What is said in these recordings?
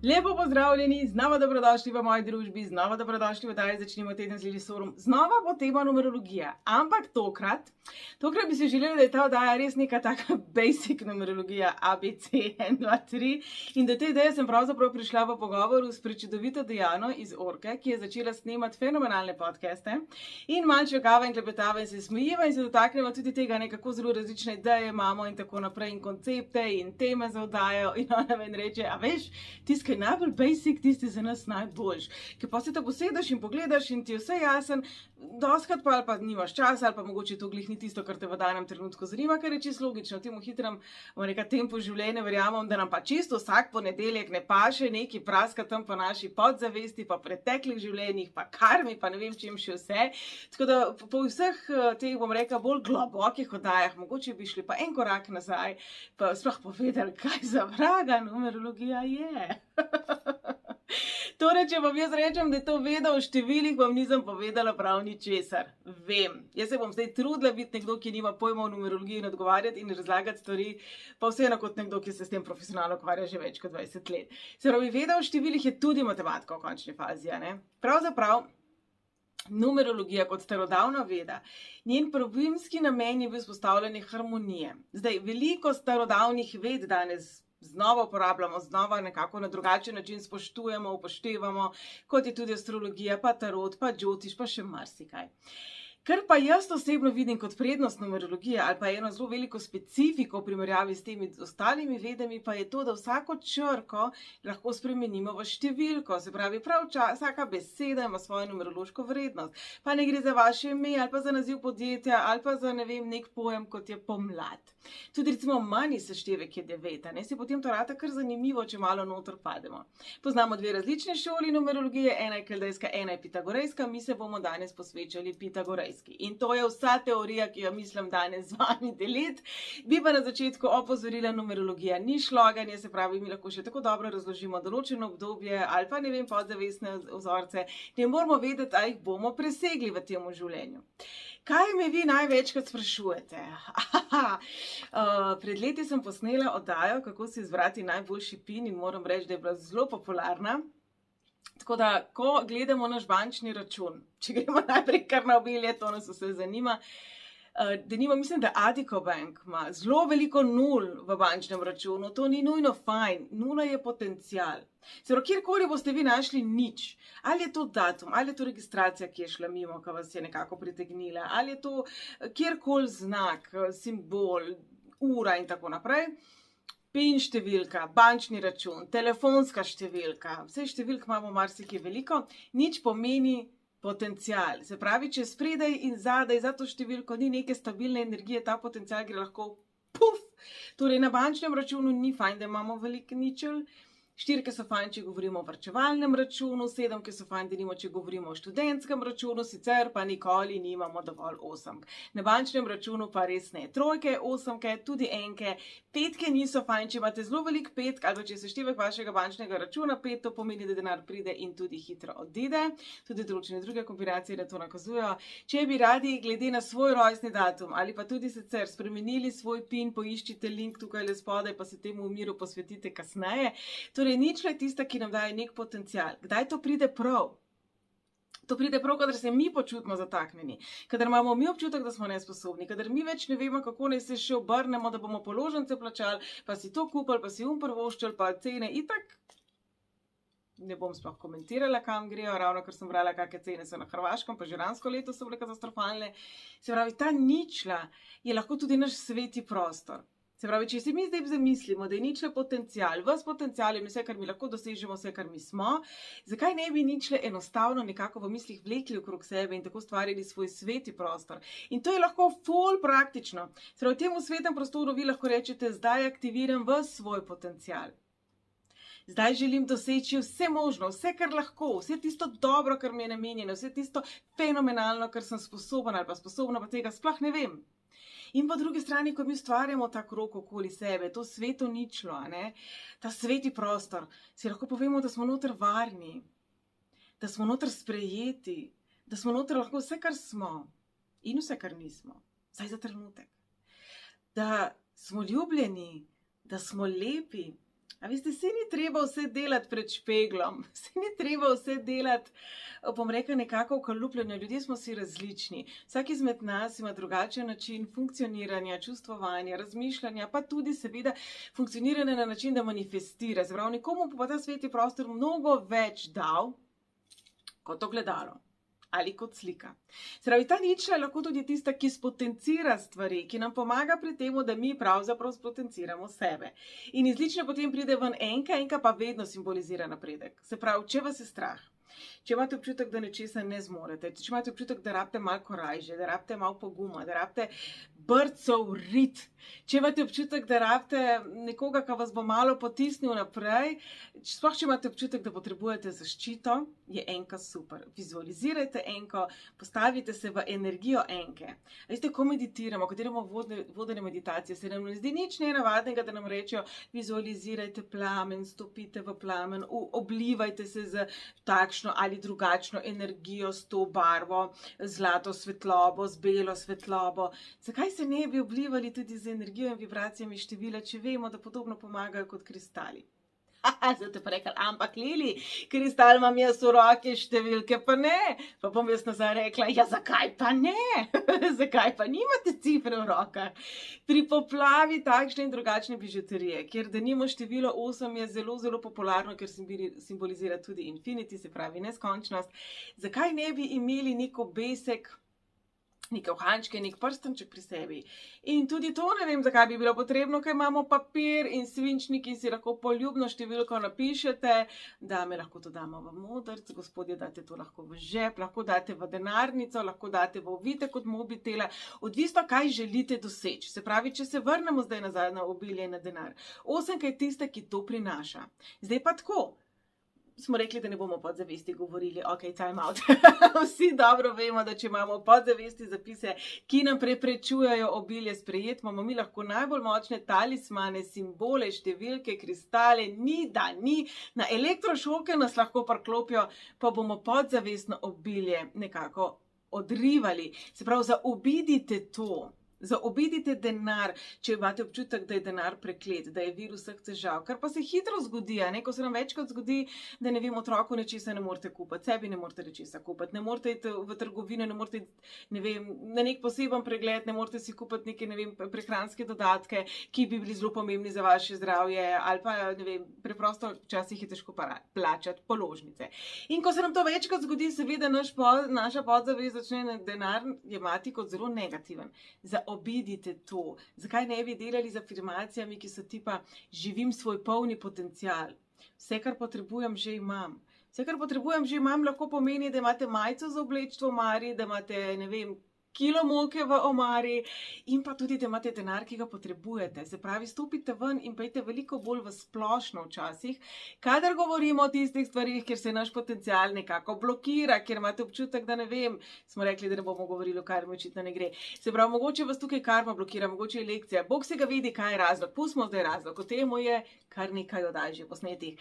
Lepo pozdravljeni, znova dobrodošli v moji družbi, znova dobrodošli v Daj začnimo teden z Lili Sorum. Znova bo tema numerologija, ampak tokrat bi si želeli, da je ta oddaja res neka taka basic numerologija ABC 1, 2, 3 in do te ideje sem pravzaprav prišla v pogovoru s prečudovito Diano iz Orke, ki je začela snemati fenomenalne podcaste in malce kava in klepetava in se smejiva in se dotaknemo tudi tega, kako zelo različne ideje imamo in tako naprej in koncepte in teme za oddajo in ona meni reče, a veš, ki je najbolj basic, tisti za nas najboljš. Ker pa se tako posedaš in pogledaš in ti je vse jasen, doskrat pa ali pa nimaš časa ali pa mogoče to glih ni tisto, kar te v danem trenutku zanima, ker je čisto logično. V tem hitrem tempu življenja verjamem, da nam pa čisto vsak ponedeljek ne paše neki praska tam po naši podzavesti, pa preteklih življenjih, pa karmi, pa ne vem čim še vse. Tako da po vseh teh, bom rekla, bolj globokih oddajah, mogoče bi šli pa en korak nazaj, pa sploh povedali, kaj za vraga numerologija je. Torej, če vam jaz rečem, da je to vedel v številih, vam nisem povedala prav ničesar. Vem. Jaz se bom zdaj trudila biti nekdo, ki nima pojma o numerologiji in odgovarjati in razlagati stvari, pa vseeno kot nekdo, ki se s tem profesionalno ukvarja že več kot 20 let. Se pravi, vedel v številih je tudi matematika v končni fazi, a ne? Pravzaprav, numerologija kot starodavna veda, njen prvimski namen je bil vzpostavljanje harmonije. Zdaj, veliko starodavnih ved danes znova uporabljamo, znova nekako na drugačen način spoštujemo, upoštevamo, kot je tudi astrologija, pa tarot, pa džotiš, pa še marsikaj. Kar pa jaz osebno vidim kot prednost numerologije ali pa eno zelo veliko specifiko v primerjavi s temi ostalimi vedami, pa je to, da vsako črko lahko spremenimo v številko. Se pravi, vsaka beseda ima svojo numerološko vrednost. Pa ne gre za vaše ime ali pa za naziv podjetja ali pa za nek pojem, kot je pomlad. Tudi recimo manj seštevek je 9, ne? Se potem to rata kar zanimivo, če malo noter pademo. Poznamo dve različne šoli numerologije, ena je kaldejska, ena je pitagorejska, mi se bomo danes posvečali pitagorejski. In to je vsa teorija, ki jo mislim danes z vami deliti. Bi pa na začetku opozorila, numerologija ni šloganje, se pravi, mi lahko še tako dobro razložimo določeno obdobje ali pa ne vem, podzavestne vzorce. Ne moramo vedeti, a jih bomo presegli v tem življenju. Kaj me vi največkrat sprašujete? Pred leti sem posnela oddajo, kako si izbrati najboljši PIN in moram reči, da je bila zelo popularna. Tako da, ko gledamo naš bančni račun, če gremo najprej kar na obilje, to nas vse zanima, mislim, da Addiko Bank ima zelo veliko nul v bančnem računu, to ni nujno fajn, nula je potencial. Se pravi, kjerkoli boste vi našli nič, ali je to datum, ali je to registracija, ki je šla mimo, ki vas je nekako pritegnila, ali je to kjerkoli znak, simbol, ura in tako naprej, PIN številka, bančni račun, telefonska številka, vse številk imamo marsikaj veliko, nič pomeni potencial. Se pravi, če spredaj in zadaj za to številko ni neke stabilne energije, ta potencial gre lahko puf. Torej, na bančnem računu ni fajn, da imamo veliko ničel. 4, ki so fajn, če govorimo o varčevalnem računu, 7, ki so fajn, denimo, če govorimo o študentskem računu, sicer pa nikoli nimamo dovolj 8. Na bančnem računu pa res ne. 3, 8, tudi 1, 5 niso fajn, če imate zelo velik 5, ali če se števek vašega bančnega računa 5, to pomeni, da denar pride in tudi hitro odide. Tudi določene druge kombinacije na to nakazujejo. Če bi radi glede na svoj rojstni datum ali pa tudi sicer spremenili svoj PIN, poiščite link tukaj le spodaj, pa se temu v miru posvetite kasneje. Torej, ničla je tista, ki nam daje nek potencial. Kdaj to pride prav? To pride prav, kadar se mi počutimo zataknjeni, kadar imamo mi občutek, da smo nesposobni, kadar mi več ne vemo, kako naj se še obrnemo, da bomo položnice plačali, pa si to kupili, pa si privoščili, pa cene itak. Ne bom sploh komentirala, kam grejo, ravno ker sem brala, kakšne cene so na Hrvaškem, pa že lansko leto so bile katastrofalne. Se pravi, ta ničla je lahko tudi naš sveti prostor. Se pravi, če si mi zdaj zamislimo, da je ničle potencial, vas potencial in vse, kar mi lahko dosežemo, vse, kar mi smo, zakaj ne bi ničle enostavno nekako v mislih vlekli okrog sebe in tako stvarili svoj sveti prostor? In to je lahko ful praktično. Se pravi, v tem svetem prostoru vi lahko rečete, zdaj aktiviram vas svoj potencial. Zdaj želim doseči vse možno, vse, kar lahko, vse tisto dobro, kar mi je namenjeno, vse tisto fenomenalno, kar sem sposoben ali pa sposobna, pa tega sploh ne vem. In po drugi strani, ko mi ustvarjamo ta krog okoli sebe, to sveto ničlo, ta sveti prostor, si lahko povemo, da smo noter varni, da smo noter sprejeti, da smo noter lahko vse, kar smo in vse, kar nismo, vsaj za trenutek. Da smo ljubljeni, da smo lepi, A veste, se ni treba vse delati pred špeglom, se ni treba vse delati, bom rekla, nekako v kalupljenju. Ljudje smo si različni. Vsak izmed nas ima drugačen način funkcioniranja, čustvovanja, razmišljanja, pa tudi seveda funkcioniranja na način, da manifestira. Zaprav, nekomu pa ta sveti prostor mnogo več dal kot ogledalo. Ali kot slika. Se pravi, ta ničla je lahko tudi tista, ki spotencira stvari, ki nam pomaga pri tem, da mi pravzaprav spotenciramo sebe. In iz lične potem pride ven enka, enka pa vedno simbolizira napredek. Se pravi, če vas je strah, če imate občutek, da nečesa ne zmorete, če imate občutek, da rabite malo korajže, da rabite malo poguma, da rabite brcov rit, če imate občutek, da rabite nekoga, ki vas bo malo potisnil naprej, sploh če imate občutek, da potrebujete zaščito, je enka super. Vizualizirajte enko, postavite se v energijo enke. Veste, ko meditiramo, ko delamo vodene meditacije, se nam ne zdi nič nenavadnega, da nam rečejo, vizualizirajte plamen, stopite v plamen, oblivajte se z takšno ali drugačno energijo, s to barvo, zlato svetlobo, z belo svetlobo. Zakaj se ne bi oblivali tudi z energijo in vibracijami števila, če vemo, da podobno pomagajo kot kristali? Zdaj te pa rekli, ampak Lili, kristal imam jaz v roki, številke pa ne. Pa bom jaz nazaj rekla, ja zakaj pa ne? Zakaj pa nimate cifre v rokah? Pri poplavi takšne in drugačne bižuterije, kjer denimo število 8 je zelo, zelo popularno, ker simbolizira tudi infinity, se pravi neskončnost. Zakaj ne bi imeli nek obesek, neke uhančke, nek prstanček pri sebi? In tudi to ne vem, zakaj bi bilo potrebno, ker imamo papir in svinčnik in si lahko poljubno številko napišete, da me lahko to damo v modrc, gospodje, date to lahko v žep, lahko date v denarnico, lahko date v ovitek od mobitela, odvisno, kaj želite doseči. Se pravi, če se vrnemo zdaj nazaj na obilje in na denar. 8 je tista, ki to prinaša. Zdaj pa tako. Smo rekli, da ne bomo podzavesti govorili, ok, time out. Vsi dobro vemo, da če imamo podzavesti zapise, ki nam preprečujejo obilje sprejeti, imamo mi lahko najbolj močne talismane, simbole, številke, kristale, ni da ni. Na elektrošoke nas lahko priklopijo, pa bomo podzavestno obilje nekako odrivali. Se pravi, zaobidite to. Zaobidite denar, če imate občutek, da je denar preklet, da je vir vseh težav, kar pa se hitro zgodi, ko se nam večkrat zgodi, da ne vem, otroku nečesa ne morete kupiti, sebi ne morete nečesa kupiti, ne morete iti v trgovino, ne morete iti, ne vem, na nek poseben pregled, ne morete si kupiti neke, ne vem, prehranske dodatke, ki bi bili zelo pomembni za vaše zdravje, ali pa, ne vem, preprosto včasih je težko plačati položnice. In ko se nam to večkrat zgodi, seveda naša podzavest začne denar jemati kot zelo negativen. Obidite to. Zakaj ne bi delali z afirmacijami, ki so tipa živim svoj polni potencial. Vse, kar potrebujem, že imam. Vse, kar potrebujem, že imam, lahko pomeni, da imate majico za obleči v omari, da imate, ne vem, kilo moke v omari in pa tudi, da imate denar, ki ga potrebujete. Se pravi, stopite ven in pejte veliko bolj v splošno včasih, kadar govorimo o tistih stvarih, kjer se naš potencial nekako blokira, kjer imate občutek, da ne vem, smo rekli, da ne bomo govorili o karmi, očitno ne gre. Se pravi, mogoče vas tukaj karma blokira, mogoče je lekcija. Bog se ga vidi, kaj je razlog. Pustimo zdaj razlog. O temu je kar nekaj oddaj že posnetih.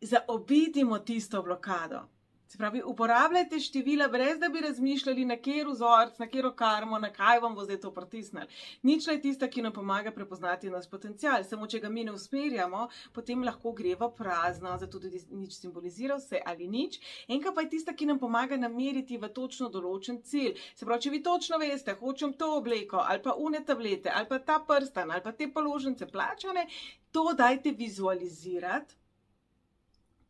Zaobidimo tisto blokado. Se pravi, uporabljajte števila, brez da bi razmišljali, na kjer vzorc, na kjer karmo, na kaj vam bo zdaj to pritisnili. Ničla je tista, ki nam pomaga prepoznati naš potencial. Samo, če ga mi ne usmerjamo, potem lahko gre v prazno, zato tudi nič simbolizira vse ali nič. Enka pa je tista, ki nam pomaga nameriti v točno določen cilj. Se pravi, če vi točno veste, hočem to obleko, ali pa une tablete, ali pa ta prstan, ali pa te položnice plačane, to dajte vizualizirati.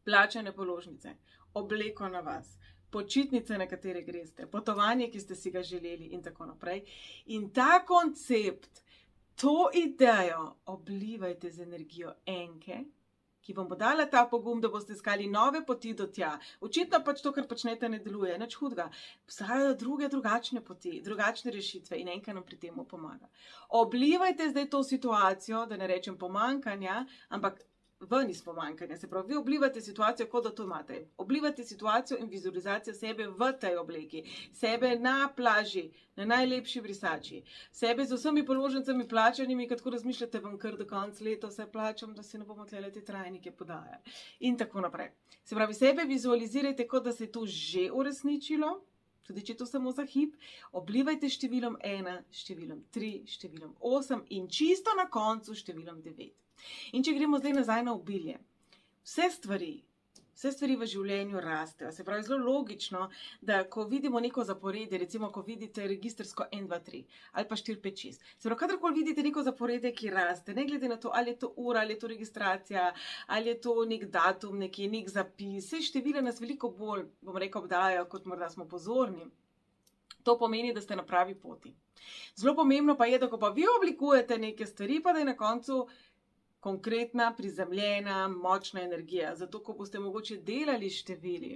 Plačane položnice. Obleko na vas, počitnice, na katere greste, potovanje, ki ste si ga želeli in tako naprej. In ta koncept, to idejo oblivajte z energijo enke, ki vam bo dala ta pogum, da boste iskali nove poti do tja. Očitno pač to, kar počnete, ne deluje, nič hudega. Obstajajo drugačne poti, drugačne rešitve in enka nam pri tem pomaga. Oblivajte zdaj to situacijo, da ne rečem pomankanja, ampak ven iz pomankanja. Se pravi, vi oblivate situacijo, kot da to imate. Oblivate situacijo in vizualizacijo sebe v tej obleki. Sebe na plaži, na najlepši brisači. Sebe z vsemi položnicami plačanimi, kad ko razmišljate, vam kar do konca leta vse plačam, da se ne bomo tlele te trajnike podajali. In tako naprej. Se pravi, sebe vizualizirajte, kot da se je to že uresničilo, tudi če to samo za hip. Oblivajte številom 1, številom 3, številom 8 in čisto na koncu številom 9. In če gremo zdaj nazaj na obilje, vse stvari v življenju rastejo. Se pravi, zelo logično, da ko vidimo neko zaporedje, recimo, ko vidite registrsko 1, 2, 3 ali pa 4, 5, 6. Se pravi, kadarkoli vidite neko zaporedje, ki raste, ne glede na to, ali je to ura, ali je to registracija, ali je to nek datum, nek zapis, vse števila nas veliko bolj, bom rekel, obdajajo, kot morda smo pozorni. To pomeni, da ste na pravi poti. Zelo pomembno pa je, da ko pa vi oblikujete neke stvari, pa da je na koncu konkretna, prizemljena, močna energija. Zato, ko boste mogoče delali števili,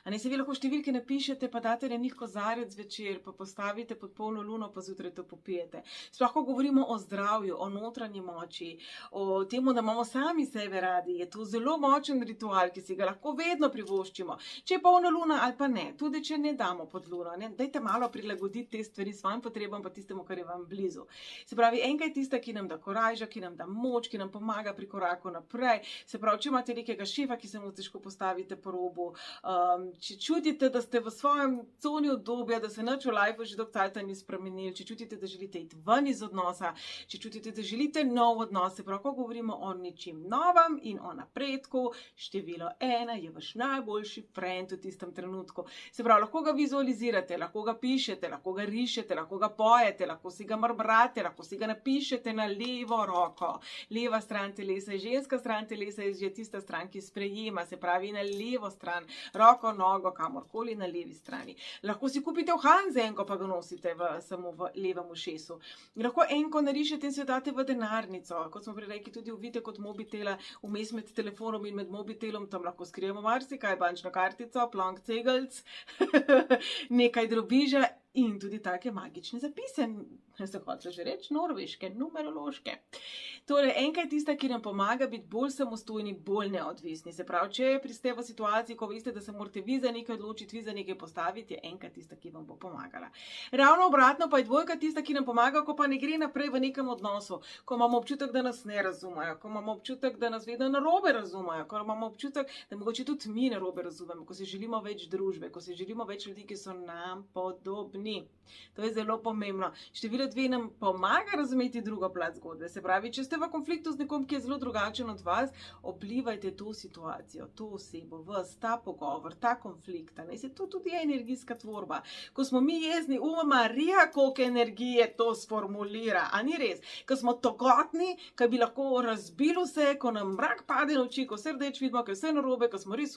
a ne se vi lahko številke napišete, pa date na njih kozarec večer, pa postavite pod polno luno, pa zjutraj to popijete. Sploh, ko govorimo o zdravju, o notranji moči, o temu, da imamo sami sebe radi, je to zelo močen ritual, ki si ga lahko vedno privoščimo. Če je polna luna ali pa ne, tudi če ne damo pod luno, ne, dajte malo prilagoditi te stvari svojim potrebam, pa tistemu, kar je vam blizu. Se pravi, enka je tista, ki nam da korajža, ki nam da moč, ki nam pomaga pri koraku naprej. Se pravi, če imate nekega šefa, ki se mu težko postavite po robu, če čutite, da ste v svojem coni obdobja, da se nič v lifeu že dolgo časa ni spremenili, če čutite, da želite iti ven iz odnosa, če čutite, da želite nov odnos, se pravi, ko govorimo o nečem novem in o napredku, število 1 je vaš najboljši friend v tistem trenutku. Se pravi, lahko ga vizualizirate, lahko ga pišete, lahko ga rišete, lahko ga pojete, lahko si ga mrmrate, lahko si ga napišete na levo roko. Leva stran telesa je ženska stran telesa, je že tista stran, ki sprejema, se pravi na levo stran, roko, nogo, kamorkoli na levi strani. Lahko si kupite uhanze enko, pa ga nosite samo v levem ušesu. Lahko enko narišete in se date v denarnico, kot smo prej rekli, tudi uvite kot mobitela, vmes med telefonom in med mobitelom, tam lahko skrijemo marsikaj, bančno kartico, plonk cegelc, nekaj drobiža in tudi take magične zapise, se hoče že reči, norveške, numerološke. Torej, enka je tista, ki nam pomaga biti bolj samostojni, bolj neodvisni. Se pravi, če ste v situaciji, ko veste, da se morate vi za nekaj odločiti, vi za nekaj postaviti, je enka tista, ki vam bo pomagala. Ravno obratno pa je dvojka tista, ki nam pomaga, ko pa ne gre naprej v nekem odnosu, ko imamo občutek, da nas ne razumejo, ko imamo občutek, da nas vedno narobe razumejo, ko imamo občutek, da mogoče tudi mi narobe razumemo, ko si želimo več družbe, ko si želimo več ljudi, ki so nam podobni. To je zelo pomembno. Število 2 nam pomaga razumeti drugo plat zgodbe. Se pravi, če ste v konfliktu z nekom, ki je zelo drugačen od vas, oplivajte to situacijo, to osebo, vas, ta pogovor, ta konflikt. To tudi je energijska tvorba. Ko smo mi jezni, Marija, koliko energije to sformulira. A ni res? Ko smo togotni, ko bi lahko razbilo vse, ko nam mrak pade na oči, ko se rdeč vidimo, ko je vse narobe, ko smo res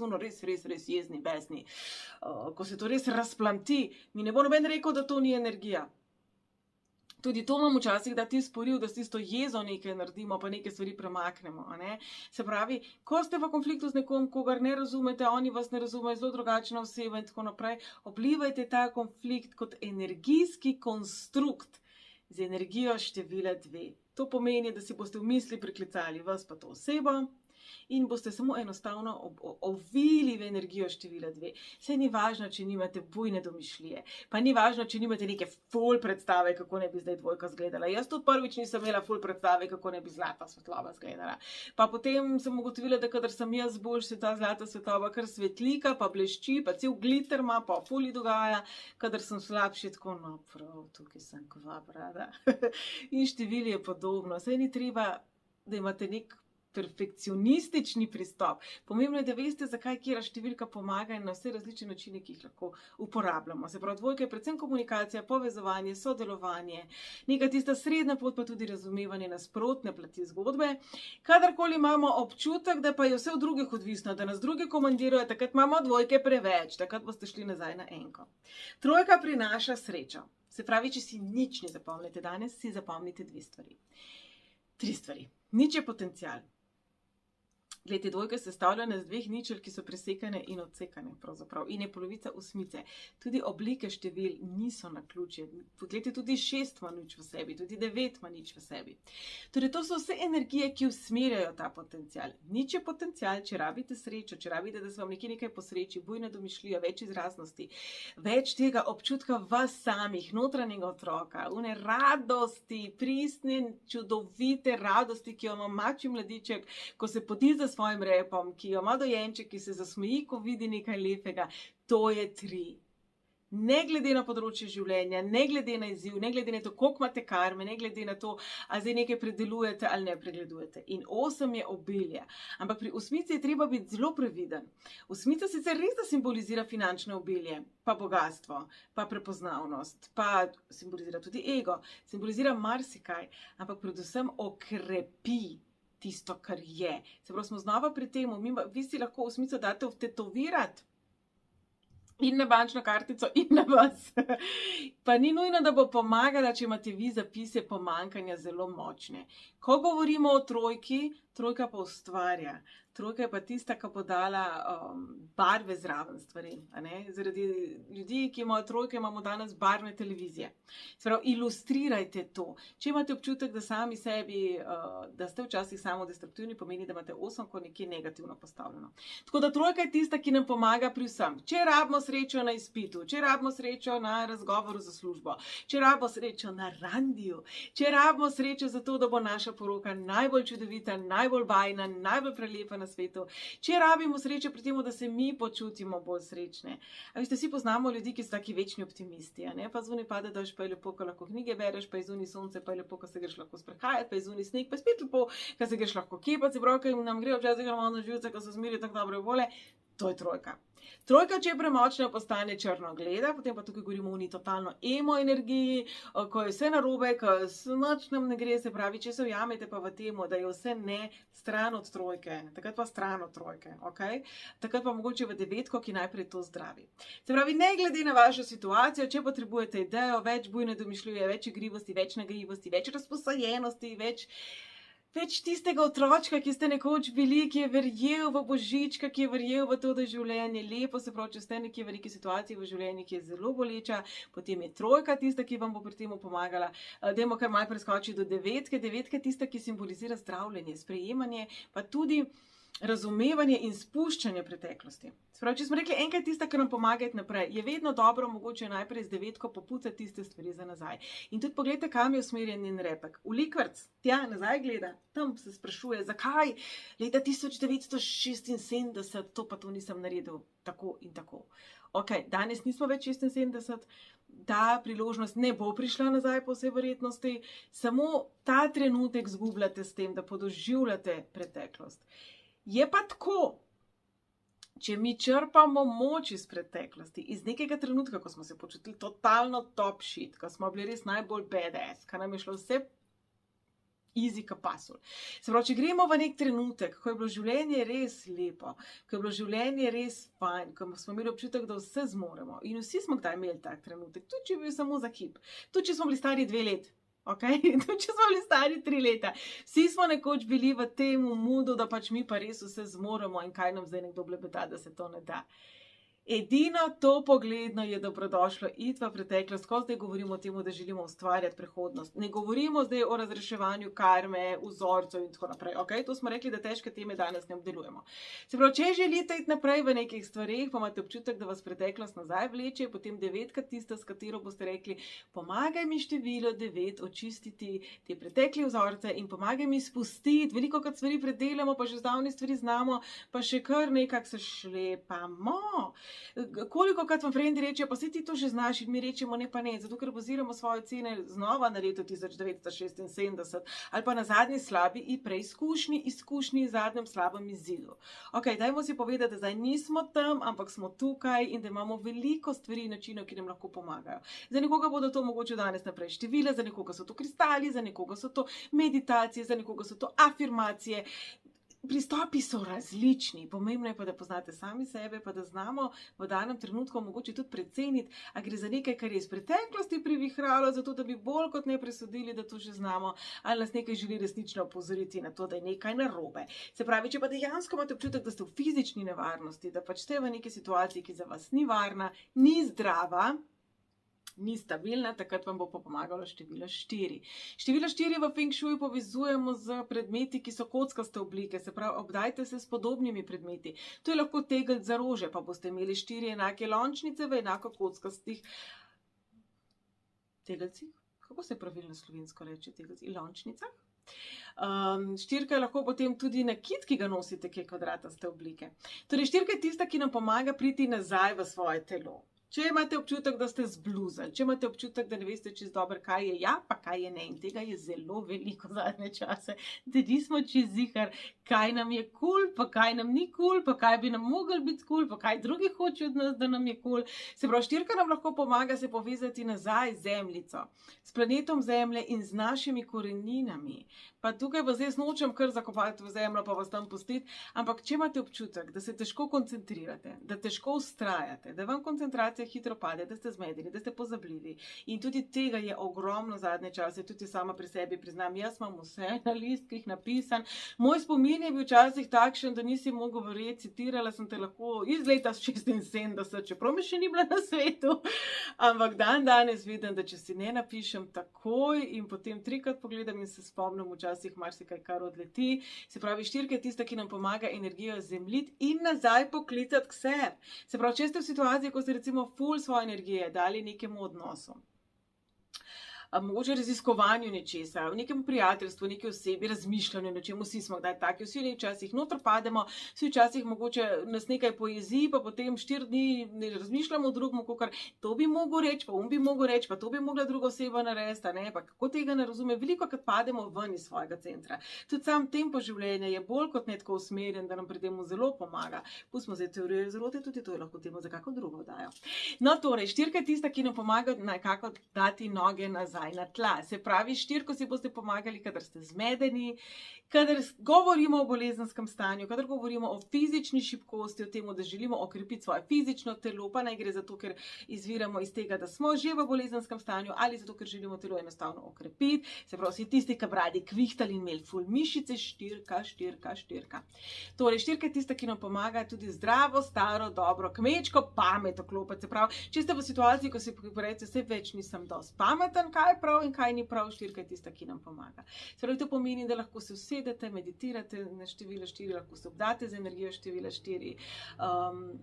jezni, besni. Ko se to res razplamti, mi ne bo noben rekel, da to ni energija. Tudi to nam včasih da ti sporil, da s tisto jezo nekaj naredimo, pa neke stvari premaknemo. Ne? Se pravi, ko ste v konfliktu z nekom, kogar ne razumete, oni vas ne razumejo, zelo drugačna oseba in tako naprej, oblivajte ta konflikt kot energijski konstrukt z energijo števila 2. To pomeni, da si boste v misli priklicali vas pa to osebo, in boste samo enostavno ovili v energijo števila 2. Saj ni važno, če nimate bujne domišljije, pa ni važno, če nimate neke ful predstave, kako ne bi zdaj dvojka izgledala. Jaz tudi prvič nisem imela ful predstave, kako ne bi zlata svetloba izgledala. Pa potem sem ugotovila, da kadar sem jaz boljš, se ta zlata svetloba kar svetlika, pa blešči, pa cel glitter ima, pa fuli dogaja, kadar sem slabši, tako, no prav, tukaj sem kva, brada. In števili je podobno. Saj ni treba, da imate nek perfekcionistični pristop. Pomembno je, da veste, zakaj kjera številka pomaga in na vse različne načine, ki jih lahko uporabljamo. Se pravi, dvojka je predvsem komunikacija, povezovanje, sodelovanje, neka tista srednja pot, pa tudi razumevanje nasprotne plati zgodbe. Kadarkoli imamo občutek, da pa je vse od drugih odvisno, da nas drugi komandirajo, takrat imamo dvojke preveč, takrat boste šli nazaj na enko. Trojka prinaša srečo. Se pravi, če si nič ne zapomnite danes, si zapomnite 2 stvari. 3 stvari. Nič je potencial. Glede, dvojka je sestavljena z 2 ničel, ki so presekane in odsekane pravzaprav. In je polovica osmice. Tudi oblike števil niso naključje. Glede, tudi 6 ima nič v sebi, tudi 9 ima nič v sebi. Torej, to so vse energije, ki usmerjajo ta potencial. Nič je potencial, če rabite srečo, če rabite, da se vam nekaj posreči, bujna domišljija, več izraznosti, več tega občutka vas samih, notranjega otroka, une radosti, pristne, čudovite radosti, ki jo ima mačji mladiček, ko se podi za svojim repom, ki jo ima dojenček, ki se zasmeji, ko vidi nekaj lepega. To je 3. Ne glede na področje življenja, ne glede na izziv, ne glede na to, koliko imate karme, ne glede na to, ali zdaj nekaj predelujete ali ne pregledujete. In 8 je obilje. Ampak pri osmici je treba biti zelo previden. Osmica sicer res da simbolizira finančno obilje, pa bogastvo, pa prepoznavnost, pa simbolizira tudi ego, simbolizira marsikaj, ampak predvsem okrepi tisto, kar je. Se pravi, smo znova pri tem, vi si lahko osmico date vtetovirati in na bančno kartico in na vas. Pa ni nujno, da bo pomagala, če imate vi zapise pomanjkanja zelo močne. Ko govorimo o trojki, trojka pa ustvarja. Trojka je pa tista, ki bo dala barve zraven stvari. Zaradi ljudi, ki imajo trojke, imamo danes barvne televizije. Se pravi, ilustrirajte to. Če imate občutek, da sami sebi, da ste včasih samodestruktivni, pomeni, da imate 8 kot nekje negativno postavljeno. Tako da trojka je tista, ki nam pomaga pri vsem. Če rabimo srečo na izpitu, če rabimo srečo na razgovoru za službo, če rabimo srečo na randiju, če rabimo srečo za to, da bo naša poroka najbolj čudovita, najbolj bajna, najbolj prelepa na svetu. Če rabimo srečo pri tem, da se mi počutimo bolj srečne. A veste, vsi poznamo ljudi, ki so taki večni optimisti, pa zunaj pada dež, pa je lepo, ko lahko knjige bereš, pa je zunaj sonce, pa je lepo, ko se greš lahko sprehajati, pa je zunaj sneg, pa je spet lepo, ko se greš lahko kepati, se pravi, ko nam gre občasih malo na živce, ko so zmeri tako dobre vole. To je trojka. Trojka, če je premočna, postane črnogleda, potem pa tukaj govorimo o totalno emo energiji, ko je vse narobe, ko nič nam ne gre, se pravi, če se ujamete pa v temu, da je vse ne stran od trojke, takrat pa stran od trojke, takrat pa mogoče v devetko, ki najprej to zdravi. Se pravi, ne glede na vašo situacijo, če potrebujete idejo, več bujne domišljuje, več igrivosti, več nagajivosti, več razposajenosti, več tistega otročka, ki ste nekoč bili, ki je verjel v božička, ki je verjel v to, da je življenje lepo, se pravi, če ste nekje v neki situaciji v življenju, ki je zelo boleča, potem je trojka tista, ki vam bo pri tem pomagala. Dajmo kar malo preskočiti do devetke. Devetka je tista, ki simbolizira zdravljenje, sprejemanje, pa tudi razumevanje in spuščanje preteklosti. Spravi, če smo rekli, enkrat tista, ki nam pomaga iti naprej, je vedno dobro mogoče najprej z devetko popucati tiste stvari za nazaj. In tudi pogledajte, kam je usmerjen njen repek. V likvrc, tja nazaj gleda, tam se sprašuje, zakaj leta 1976, to pa to nisem naredil tako in tako. Danes nismo več 76, ta priložnost ne bo prišla nazaj po vsej verjetnosti, samo ta trenutek zgubljate s tem, da podoživljate preteklost. Je pa tako, če mi črpamo moč iz preteklosti, iz nekega trenutka, ko smo se počutili totalno top shit, ko smo bili res najbolj badass, ko nam je šlo vse easy kapasul. Se pravi, če gremo v nek trenutek, ko je bilo življenje res lepo, ko je bilo življenje res fajn, ko smo imeli občutek, da vse zmoremo in vsi smo kdaj imeli tak trenutek, tudi če je bil samo za hip, tudi če smo bili stari 2 leti. Tudi če smo bili stari 3 leta, vsi smo nekoč bili v tem moodu, da pač mi pa res vse zmoremo in kaj nam zdaj nekdo blebeta, da se to ne da. Edino to pogledno je dobrodošlo iti v preteklost, ko zdaj govorimo o tem, da želimo ustvarjati prihodnost. Ne govorimo zdaj o razreševanju karme, vzorcev in tako naprej. To smo rekli, da težke teme danes ne obdelujemo. Se pravi, če želite iti naprej v nekih stvarih, pa imate občutek, da vas preteklost nazaj vleče, potem devetka tista, s katero boste rekli, pomagaj mi število 9 očistiti te pretekle vzorce in pomagaj mi spustiti. Veliko krat stvari predelamo, pa že zdavni stvari znamo, pa še kar nekako se šlepamo. Koliko krat vam frendi rečejo, pa saj ti to že znaš in mi rečemo ne pa ne, zato ker baziramo svoje cene znova na leto 1976 ali pa na zadnji slabi in preizkušnji, izkušnji zadnjem slabem izzidu. Dajmo si povedati, da zdaj nismo tam, ampak smo tukaj in da imamo veliko stvari in načinov, ki nam lahko pomagajo. Za nekoga bodo to mogoče danes naprej števila, za nekoga so to kristali, za nekoga so to meditacije, za nekoga so to afirmacije. Pristopi so različni, pomembno je pa, da poznate sami sebe, pa da znamo v danem trenutku mogoče tudi preceniti, a gre za nekaj, kar je iz preteklosti privihralo, zato da bi bolj kot ne presodili, da to že znamo, ali nas nekaj želi resnično opozoriti na to, da je nekaj narobe. Se pravi, če pa dejansko imate občutek, da ste v fizični nevarnosti, da pač ste v neki situaciji, ki za vas ni varna, ni zdrava, ni stabilna, takrat vam bo pomagalo število 4. Število 4 v Feng Shuiu povezujemo z predmeti, ki so kockaste oblike, se pravi, obdajte se s podobnimi predmeti. To je lahko tegelj za rože, pa boste imeli 4 enake lončnice v enako kockastih tegeljcih. Kako se pravilno slovensko reče tegeljci? Lončnicah? Štirka je lahko potem tudi nakit, ki ga nosite, ki je kvadrataste oblike. Torej, štirka je tista, ki nam pomaga priti nazaj v svoje telo. Če imate občutek, da ste zbluzali, če imate občutek, da ne veste čisto dobro, kaj je ja, pa kaj je ne. In tega je zelo veliko zadnje čase, da nismo čisto ziher, kaj nam je kul, pa kaj nam ni kul, pa kaj bi nam mogli biti kul, pa kaj drugi hočejo od nas, da nam je kul. Se pravi, štirka nam lahko pomaga se povezati nazaj z Zemljico, s planetom Zemlje in z našimi koreninami. Pa tukaj vas zdaj nočem kar zakopati v zemljo, pa vas tam pustiti, ampak če imate občutek, da se težko koncentrirate, da težko vztrajate, da vam koncentracija hitro pade, da ste zmedeni, da ste pozabljivi in tudi tega je ogromno zadnje čase, tudi sama pri sebi priznam, jaz imam vse na listkih napisan, moj spomin je bil včasih takšen, da nisi mogel verjeti, citirala sem te lahko iz leta 76, čeprav mi še ni bila na svetu, ampak danes vidim, da če si ne napišem takoj in potem 3-krat pogledam in se spomnim včasih marsikaj, kar odleti. Se pravi, štirka je tista, ki nam pomaga energijo zemljiti in nazaj poklicati k sebi. Se pravi, če ste v situaciji, ko ste recimo ful svoje energije dali nekemu odnosu, mogoče raziskovanju nečesa, v nekem prijateljstvu, neki osebi, razmišljanju, na čem vsi smo kdaj taki, vsi včasih noter pademo, vsi včasih mogoče nas nekaj pojezi, pa potem 4 dni ne razmišljamo o drugem, kakor to bi mogel reči, pa bi mogel reči, pa to bi mogla druga oseba narediti, ne, pa kako tega ne razume, veliko krat pademo ven iz svojega centra. Tudi sam tempo življenja je bolj kot ne tako usmerjen, da nam pri temu zelo pomaga. Pustimo zdaj teorijo zarote, tudi to je lahko temu za kako drugo dajo. No, torej, štirka je tista, ki nam pomaga nekako dati noge nazaj na tla. Se pravi, štirko si boste pomagali, kadar ste zmedeni, kadar govorimo o bolezenskem stanju, kadar govorimo o fizični šibkosti, o tem, da želimo okrepiti svoje fizično telo, pa naj gre zato, ker izviramo iz tega, da smo že v bolezenskem stanju ali zato, ker želimo telo enostavno okrepiti. Se pravi, vsi tisti, ki radi kvihtali in imeli ful mišice, štirka. Torej, štirka je tista, ki nam pomaga tudi zdravo, staro, dobro, kmečko pamet oklopiti. Se pravi, če ste v situaciji, ko si rečete, vse več nisem dosti pameten, kaj je prav in kaj ni prav, štirka je tista, ki nam pomaga. Se pravi, to pomeni, da lahko se usedete, meditirate na število 4, lahko se obdate z energijo števila 4,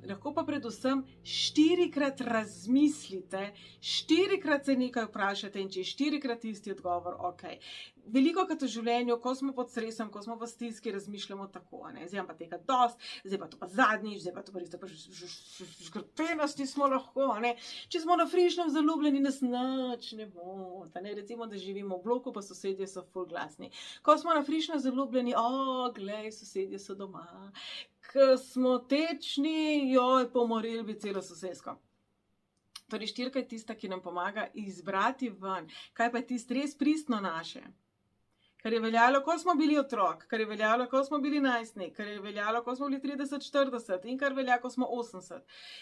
lahko pa predvsem 4-krat razmislite, 4-krat se nekaj vprašate in če je 4-krat isti odgovor, ok. Veliko krat v življenju, ko smo pod stresom, ko smo v stiski, razmišljamo tako, ne, zdaj pa tega dost, zdaj pa to pa zadnjič, zdaj pa to pa res, da pa škrpenosti smo lahko, ne. Če smo na frišnem zaljubljeni, nas nič ne mota, ne, recimo, da živimo v bloku, pa sosedje so ful glasni. Ko smo na frišnem zaljubljeni, glej, sosedje so doma, ko smo tečni, joj, pomorili bi celo sosesko. Torej, štirka je tista, ki nam pomaga izbrati ven, kaj pa je tisto res pristno naše. Kar je veljalo, ko smo bili otrok, kar je veljalo, ko smo bili najstnik, kar je veljalo, ko smo bili 30-40 in kar velja, ko smo 80.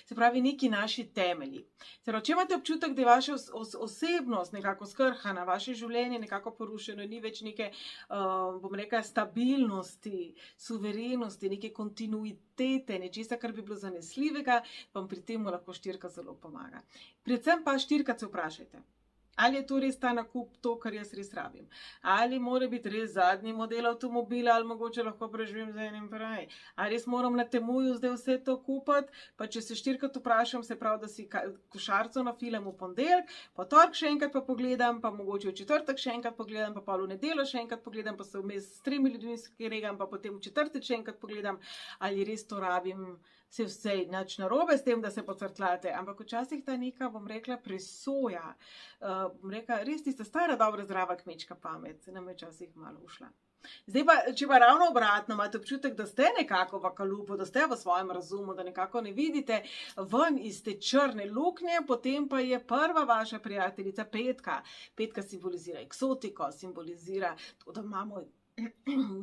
Se pravi, neki naši temelji. Se pravi, če imate občutek, da je vaša osebnost nekako skrhana, vaše življenje nekako porušeno, ni več neke, bom rekla, stabilnosti, suverenosti, neke kontinuitete, nečesa, kar bi bilo zanesljivega, vam pri tem lahko štirka zelo pomaga. Predvsem pa štirikrat se vprašajte. Ali je to res ta nakup to, kar jaz res rabim? Ali mora biti res zadnji model avtomobila, ali mogoče lahko preživim za enim prej? Ali res moram na Temuju zdaj vse to kupiti? Pa če se 4-krat vprašam, se pravi, da si košarico nafilam v ponedeljek, pa torek še enkrat pa pogledam, pa mogoče v četrtek še enkrat pogledam, pa pol v nedeljo še enkrat pogledam, pa se vmes s 3 ljudmi skregam, pa potem v četrtek še enkrat pogledam, ali res to rabim. Se vse nič narobe s tem, da se pocrtlate, ampak včasih ta neka, bom rekla, presoja, bom rekla, res tista stara, dobra, zdrava kmečka pamet, se nam je včasih malo ušla. Zdaj pa, če pa ravno obratno, imate občutek, da ste nekako v kalupu, da ste v svojem razumu, da nekako ne vidite ven iz te črne luknje, potem pa je prva vaša prijateljica petka. Petka simbolizira eksotiko, simbolizira to, da imamo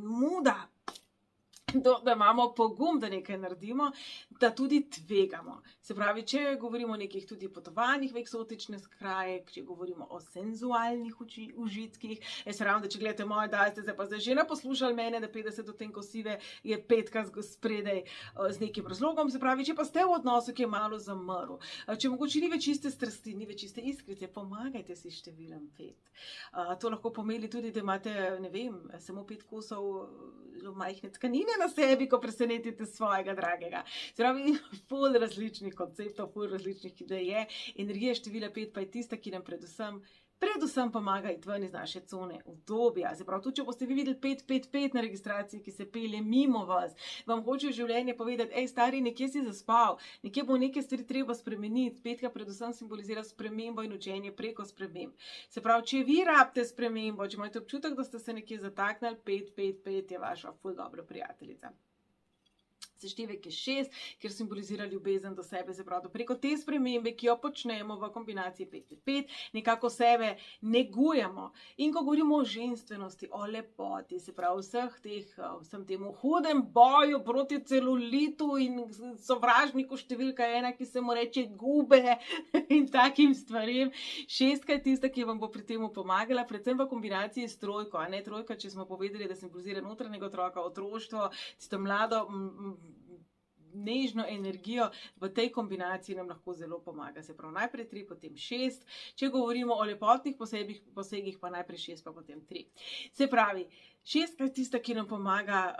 muda, da imamo pogum, da nekaj naredimo, da tudi tvegamo. Se pravi, če govorimo o nekih tudi potovanjih v eksotične kraje, če govorimo o senzualnih užitkih, jaz ravno, da če gledate moje daje, ste se pa zdaj že naposlušali mene, da 50 odtenkov sive je petka spredaj z nekim razlogom. Se pravi, če pa ste v odnosu, ki je malo zamrl, če mogoče ni več iste strasti, ni več iste iskrice, pomagajte si številom 5. To lahko pomeni tudi, da imate, ne vem, samo 5 kosov majhne tkanine na sebi, ko presenetite svojega dragega. Se pravi, ful različnih konceptov, ful različnih idej je. Energija števila 5 pa je tista, ki nam predvsem Predvsem pomaga iti ven iz naše cone udobja. Se pravi, tudi če boste vi videli 555 na registraciji, ki se pelje mimo vas, vam hoče v življenje povedati, ej stari, nekje si zaspal, nekje bo neke stvari treba spremeniti. Petka predvsem simbolizira spremembo in učenje preko sprememb. Se pravi, če vi rabite spremembo, če imate občutek, da ste se nekje zataknili, 555 je vaša ful dobra prijateljica. Seštevek je 6, ker simbolizira ljubezen do sebe, se pravi, preko te spremembe, ki jo počnemo v kombinaciji 555, nekako sebe negujemo. In ko govorimo o ženstvenosti, o lepoti, se pravi, vsem temu hudem boju proti celulitu in sovražniku številka 1, ki se mu reče gube in takim stvarem. 6 je tista, ki vam bo pri temu pomagala, predvsem v kombinaciji s trojko, a ne trojka, če smo povedali, da simbolizira notranjega otroka, otroštvo, tisto mlado, nežno energijo, v tej kombinaciji nam lahko zelo pomaga. Se pravi, najprej 3, potem 6. Če govorimo o lepotnih posegih, pa najprej 6, pa potem 3. Se pravi, 6 je tista, ki nam pomaga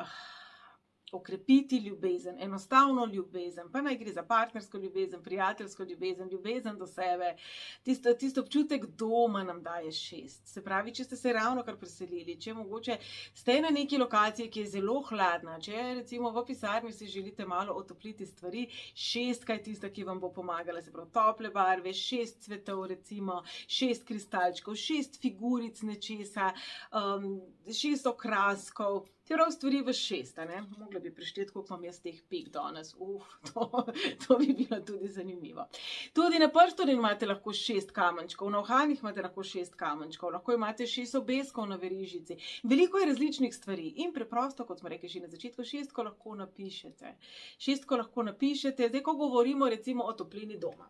okrepiti ljubezen, enostavno ljubezen, pa naj gre za partnersko ljubezen, prijateljsko ljubezen, ljubezen do sebe, tisto občutek doma nam daje 6. Se pravi, če ste se ravno kar preselili, če mogoče ste na neki lokaciji, ki je zelo hladna, če recimo v pisarni si želite malo otopliti stvari, 6 je tista, ki vam bo pomagala, se pravi, tople barve, 6 cvetov recimo, 6 kristalčkov, 6 figuric nečesa, 6 okraskov, prav stvari v 6, ne? Mogla bi prešteti, koliko imam jaz teh pik danes. To bi bilo tudi zanimivo. Tudi na prstu imate lahko 6 kamenčkov, na uhanih imate lahko 6 kamenčkov, lahko imate 6 obeskov na verižici. Veliko je različnih stvari in preprosto, kot smo rekli že na začetku, 6 lahko napišete. 6 lahko napišete, zdaj, ko govorimo recimo o toplini doma.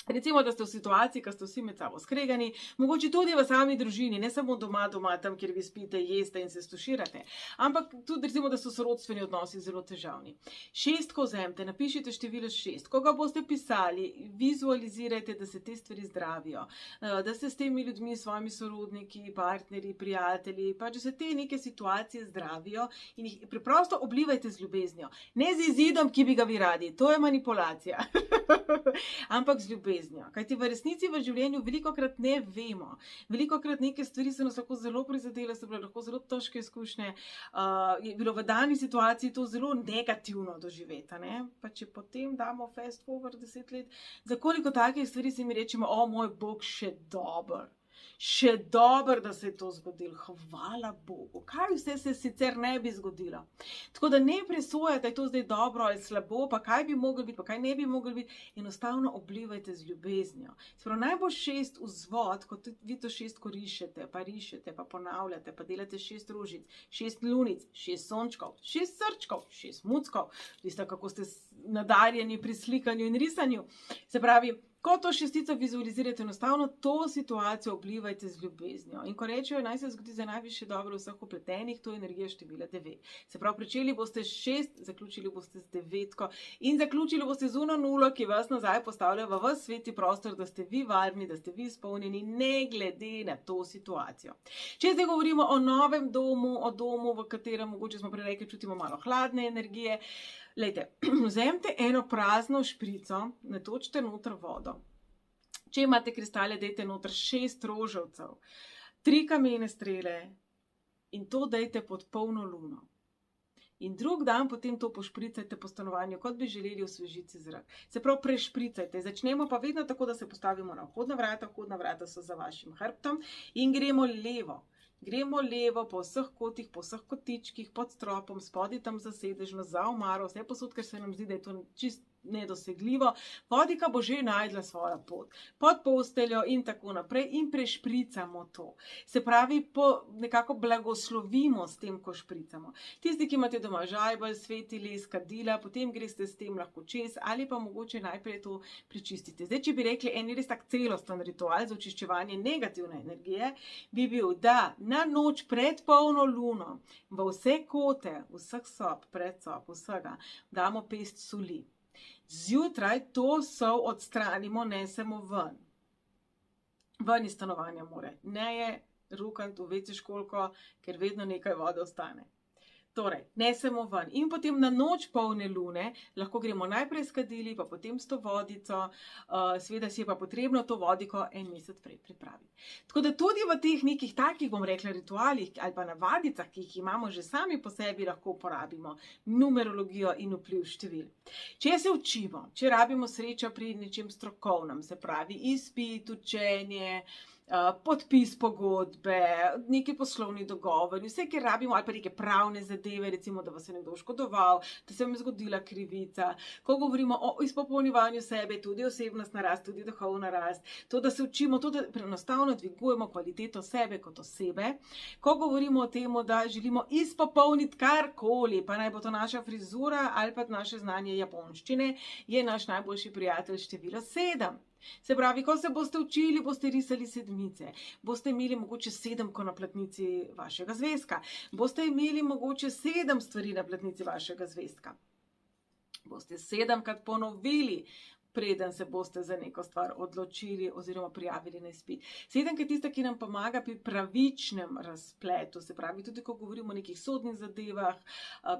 Recimo, da ste v situaciji, ko ste vsi med sabo skregani, mogoče tudi v sami družini, ne samo doma, tam, kjer vi spite, jeste in se stuširate, ampak tudi recimo, da so sorodstveni odnosi zelo težavni. 6 vzemite, napišite število 6. Ko ga boste pisali, vizualizirajte, da se te stvari zdravijo, da se s temi ljudmi, svojimi sorodniki, partnerji, prijatelji, pa če se te neke situacije zdravijo in jih preprosto oblivajte z ljubeznijo. Ne z izidom, ki bi ga vi radi, to je manipulacija, ampak z ljubeznijo. Kajti v resnici v življenju velikokrat ne vemo. Velikokrat neke stvari so nas lahko zelo prizadele, so bile lahko zelo težke izkušnje, je bilo v dani situaciji to zelo negativno doživeti, ne? Pa če potem damo fast forward 10 let, za koliko takih stvari si mi rečemo, o moj Bog, še dobro. Še dobro, da se je to zgodilo. Hvala Bogu. Kaj vse se sicer ne bi zgodilo? Tako da ne presojate, da je to zdaj dobro ali slabo, pa kaj bi moglo biti, pa kaj ne bi moglo biti. Enostavno oblivajte z ljubeznijo. Sprav, naj bo 6 vzvod, ko vi to 6 rišete, pa ponavljate, pa delate 6 rožic, 6 lunic, 6 sončkov, 6 srčkov, 6 muckov. Veste, kako ste nadarjeni pri slikanju in risanju. Se pravi, ko to šestico vizualizirate, enostavno to situacijo oblivajte z ljubeznijo. In ko rečejo, naj se zgodi za najvišje dobro vseh upletenih, to je energija števila 9. Se pravi, pričeli boste 6, zaključili boste z 9 in zaključili boste z 0, ki vas nazaj postavlja v vas sveti prostor, da ste vi varni, da ste vi izpolnjeni, ne glede na to situacijo. Če zdaj govorimo o novem domu, o domu, v katerem mogoče smo prej rekli, čutimo malo hladne energije, lejte, vzemite eno prazno šprico, natočite noter vodo. Če imate kristale, dajte noter 6 roževcev, 3 kamene strele in to dajte pod polno luno. In drug dan potem to pošpricajte po stanovanju, kot bi želeli osvežiti zrak. Se prav prešpricajte. Začnemo pa vedno tako, da se postavimo na vhodna vrata so za vašim hrbtom in gremo levo. Gremo levo po vseh kotih, po vseh kotičkih, pod stropom, spodaj tam za sedežno, za omaro, vse posod, ker se nam zdi, da je to čist nedosegljivo. Vodika bo že najdla svojo pot, pod posteljo in tako naprej in prešpricamo to. Se pravi, nekako blagoslovimo s tem, ko špricamo. Tisti, ki imate doma žajbelj, svetili, kadila, potem greste s tem lahko čez ali pa mogoče najprej to prečistite. Zdaj, če bi rekli en res tak celosten ritual za očiščevanje negativne energije, bi bil, da na noč pred polno luno v vse kote, vseh sob, predsob, vsega, damo pest soli. Zjutraj to sol odstranimo, nesemo ven. Ven iz stanovanja more. Ne je rukant v WC školjko, ker vedno nekaj vode ostane. Torej, nesemo ven in potem na noč polne lune lahko gremo najprej s kadili, pa potem s to vodico, seveda si je pa potrebno to vodiko en mesec prej pripraviti. Tako da tudi v teh nekih takih, bom rekla, ritualih ali pa navadicah, ki jih imamo že sami po sebi, lahko uporabimo numerologijo in vpliv števil. Če se učimo, če rabimo srečo pri nečem strokovnem, se pravi izpit, učenje, podpis pogodbe, neki poslovni dogovori, vse, kar rabimo, ali pa neke pravne zadeve, recimo, da vas je nekdo oškodoval, da se vam je zgodila krivica. Ko govorimo o izpopolnjevanju sebe, tudi osebnostna rast, tudi duhovna rast, to, da se učimo, to, da enostavno dvigujemo kvaliteto sebe kot osebe. Ko govorimo o tem, da želimo izpopolniti karkoli, pa naj bo to naša frizura ali pa naše znanje japonščine, je naš najboljši prijatelj število 7. Se pravi, ko se boste učili, boste risali sedmice, boste imeli mogoče 7 na platnici vašega zvezka, boste imeli mogoče 7 stvari na platnici vašega zvezka, boste 7krat ponovili, preden se boste za neko stvar odločili oziroma prijavili na izpit. 7 je tista, ki nam pomaga pri pravičnem razpletu, se pravi, tudi ko govorimo o nekih sodnih zadevah,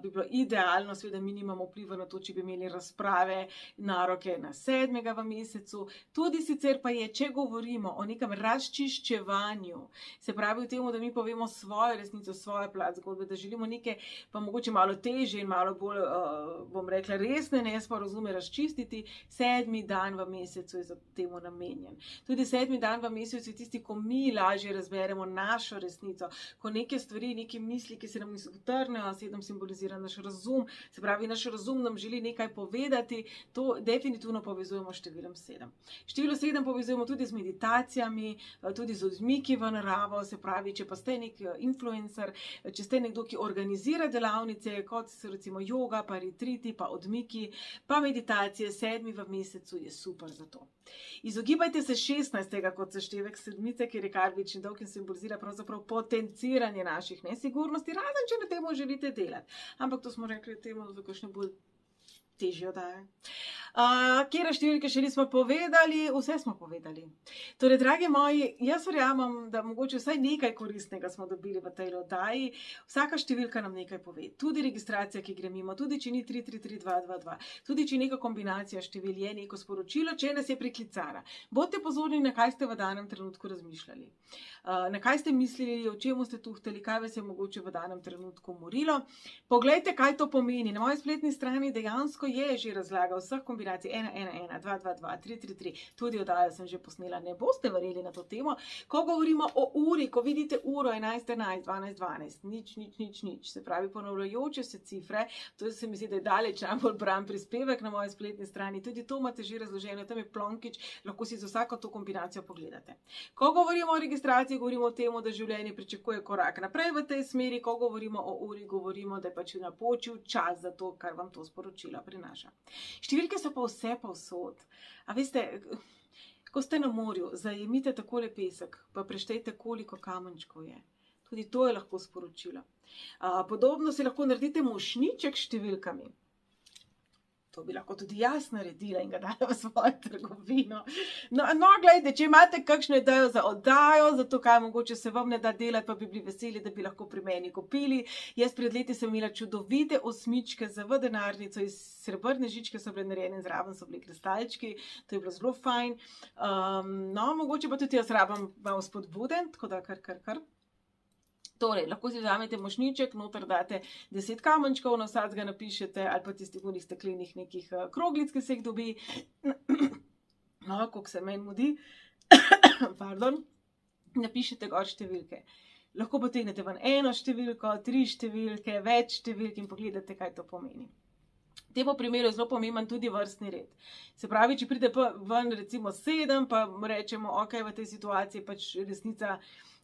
bi bilo idealno, seveda mi nimamo vpliva na to, če bi imeli razprave naroke na 7. v mesecu. Tudi sicer pa je, če govorimo o nekem razčiščevanju, se pravi v tem, da mi povemo svojo resnico, svojo plat zgodbe, da želimo neke pa mogoče malo težje in malo bolj, bom rekla, resne nesporazume razčistiti, 7. dan v mesecu je za temu namenjen. Tudi 7. dan v mesecu je tisti, ko mi lažje razberemo našo resnico, ko neke stvari, neke misli, ki se nam utrnejo, 7 simbolizira naš razum, se pravi, naš razum nam želi nekaj povedati, to definitivno povezujemo s številom 7. Število 7 povezujemo tudi z meditacijami, tudi z odmiki v naravo, se pravi, če pa ste nek influencer, če ste nekdo, ki organizira delavnice, kot so recimo joga, pa retriti, pa odmiki, pa meditacije, 7. v mesecu je super za to. Izogibajte se 16. kot seštevek sedmice, ker je karmični dolg in simbolizira pravzaprav potenciranje naših nesigurnosti, razen če na temu želite delati. Ampak to smo rekli temu, za kakšne bolj težje oddaje. Kjera številke še nismo povedali, vse smo povedali. Torej, dragi moji, jaz verjamem, da mogoče vsaj nekaj koristnega smo dobili v tej oddaji. Vsaka številka nam nekaj pove. Tudi registracija, ki gre mimo, tudi če ni 333222, tudi če neka kombinacija števil je neko sporočilo, če nas je priklicala. Bodite pozorni, na kaj ste v danem trenutku razmišljali. Na kaj ste mislili, o čemu ste tuhtali, kaj vas je mogoče v danem trenutku morilo. Poglejte, kaj to pomeni. Na moji spletni strani dejansko je že razlaga vseh kombinacij 111, 222, 333, tudi oddajo sem že posnela, ne boste verjeli na to temo. Ko govorimo o uri, ko vidite uro 11:11, 12:12, nič, se pravi ponavljajoče se cifre, to se mi zdi, da je daleč najbolj bran prispevek na moji spletni strani, tudi to imate že razloženo, tam je plonkič, lahko si za vsako to kombinacijo pogledate. Ko govorimo o registraciji, govorimo o tem, da življenje pričakuje korak naprej v tej smeri, ko govorimo o uri, govorimo, da je pač napočil čas za to, kar vam to sporočilo prinaša. Številke so pa vse povsod. A veste, ko ste na morju, zajemite takole pesek, pa preštejte, koliko kamenčkov je. Tudi to je lahko sporočilo. Podobno si lahko naredite mošnjiček s številkami. To bi lahko tudi jaz naredila in ga dala v svojo trgovino. No, gledajte, če imate kakšno idejo za oddajo, za to, kaj mogoče se vam ne da delati, pa bi bili veseli, da bi lahko pri meni kupili. Jaz pred leti sem imela čudovite osmičke za v denarnico, iz srebrne žičke so bile narejene, zraven so bili kristalčki, to je bilo zelo fajn. No, mogoče pa tudi jaz rabam malo spodbuden, tako da kar. Torej, lahko si vzamete mošnjiček, noter date 10 kamenčkov, na vsakega napišete, ali pa tistih unih steklenih nekih kroglic, ki se jih dobi. No, koliko se meni mudi. Pardon. Napišete gor številke. Lahko potegnete ven 1 številko, 3 številke, več številk in pogledate, kaj to pomeni. V tem primeru je zelo pomemben tudi vrstni red. Se pravi, če pride ven recimo 7, pa rečemo, ok, v tej situaciji pač resnica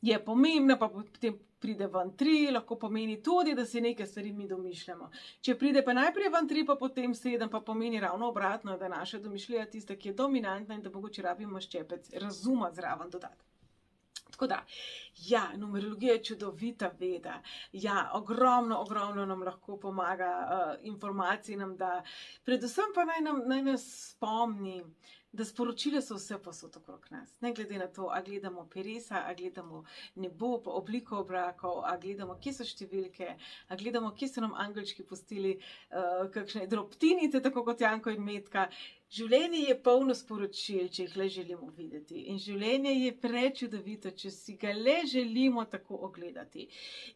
je pomembna, pa potem pride ven 3, lahko pomeni tudi, da si neke stvari mi domišljamo. Če pride pa najprej ven 3, pa potem 7, pa pomeni ravno obratno, da naša domišljija tista, ki je dominantna in da mogoče rabimo ščepec razuma zraven dodati. Tako da, ja, numerologija je čudovita veda. Ja, ogromno nam lahko pomaga, informacij nam da. Predvsem pa naj nas spomni, da sporočila so vse povsod okrog nas. Ne glede na to, a gledamo peresa, a gledamo nebo, obliko obrakov, a gledamo, kje so številke, a gledamo, kje so nam angelčki pustili kakšne drobtinice, tako kot Janko in Metka. Življenje je polno sporočil, če jih le želimo videti. In življenje je prečudovito, če si ga le želimo tako ogledati.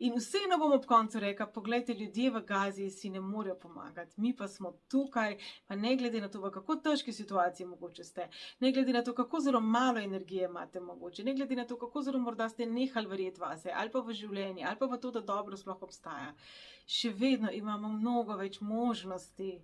In vseeno bom ob koncu rekla, poglejte, ljudje v Gazi si ne morejo pomagati. Mi pa smo tukaj, pa ne glede na to, v kako težki situaciji mogoče ste, ne glede na to, kako zelo malo energije imate mogoče, ne glede na to, kako zelo morda ste nehali verjeti vase, ali pa v življenje, ali pa v to, da dobro sploh obstaja. Še vedno imamo mnogo več možnosti.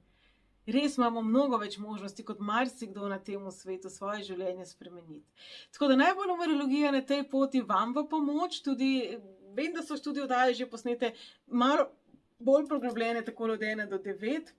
Res imamo mnogo več možnosti, kot marsikdo na tem svetu svoje življenje spremeniti. Tako da naj bo numerologija na tej poti vam v pomoč, tudi vem, da so študije oddaje že posnete malo bolj poglobljene, tako od 1 do 9.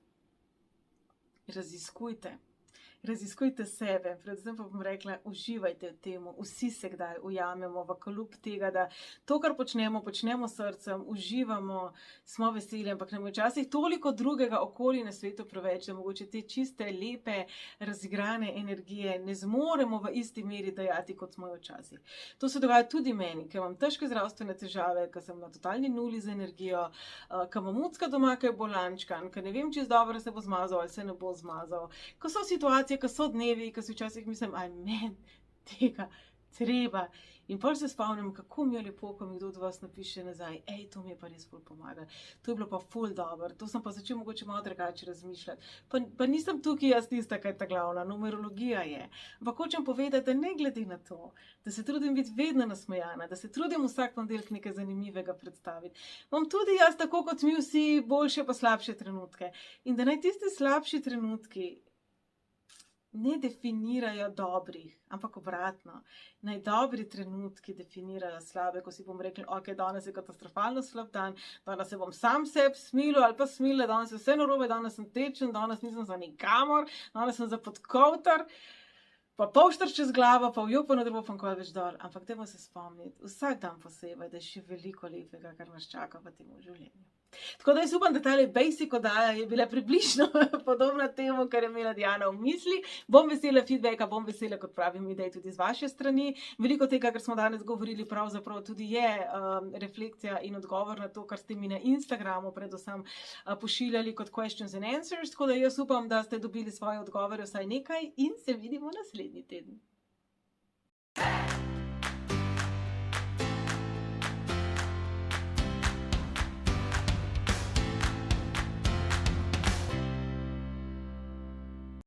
Raziskujte sebe, predvsem pa bom rekla, uživajte v temu, vsi se kdaj ujamemo v kalup tega, da to, kar počnemo srcem, uživamo, smo veseli, ampak nam je včasih toliko drugega okoli na svetu preveč, da mogoče te čiste, lepe, razigrane energije ne zmoremo v isti meri dajati, kot smo jo včasih. To se dogaja tudi meni, ker imam težke zdravstvene težave, ker sem na totalni nuli z energijo, ker imam mucka doma, ker je bolančkan, ker ne vem, če dobro se bo zmazal ali se ne bo zmazal, ko so situacije, ko so dnevi, ko si včasih mislim, aj meni tega treba. In potem se spomnim, kako mi je lepo, ko mi kdo od vas napiše nazaj, to mi je pa res ful pomagalo, to je bilo pa ful dobro, to sem pa začel mogoče malo drugače razmišljati. Pa nisem tukaj jaz tista, kaj je ta glavna, numerologija je. Ampak hočem povedati, da ne glede na to, da se trudim biti vedno nasmejana, da se trudim vsak ponedeljek nekaj zanimivega predstaviti. Imam tudi jaz, tako kot mi vsi, boljše pa slabše trenutke. In da naj tisti slabši trenutki ne definirajo dobrih, ampak obratno. Naj dobri trenutki definirajo slabe, ko si bom rekla, ok, danes je katastrofalno slab dan, danes se bom sam sebi smilil ali pa smilila, danes je vse narobe, danes sem tečen, danes nisem za nikamor, danes sem za podkovtar, pa polštar čez glavo, pa v jopo na drugo pankoj več dol. Ampak dajmo se spomniti, vsak dan posebej, da je še veliko lepega, kar nas čaka v tem življenju. Tako da jaz upam, da tale basic oddaja je bila približno podobna temu, kar je imela Diana v misli. Bom vesela feedbacka, bom vesela, kot pravim, idej tudi z vaše strani. Veliko tega, kar smo danes govorili, pravzaprav tudi je refleksija in odgovor na to, kar ste mi na Instagramu predvsem pošiljali kot questions and answers. Tako da jaz upam, da ste dobili svoje odgovore vsaj nekaj in se vidimo naslednji teden.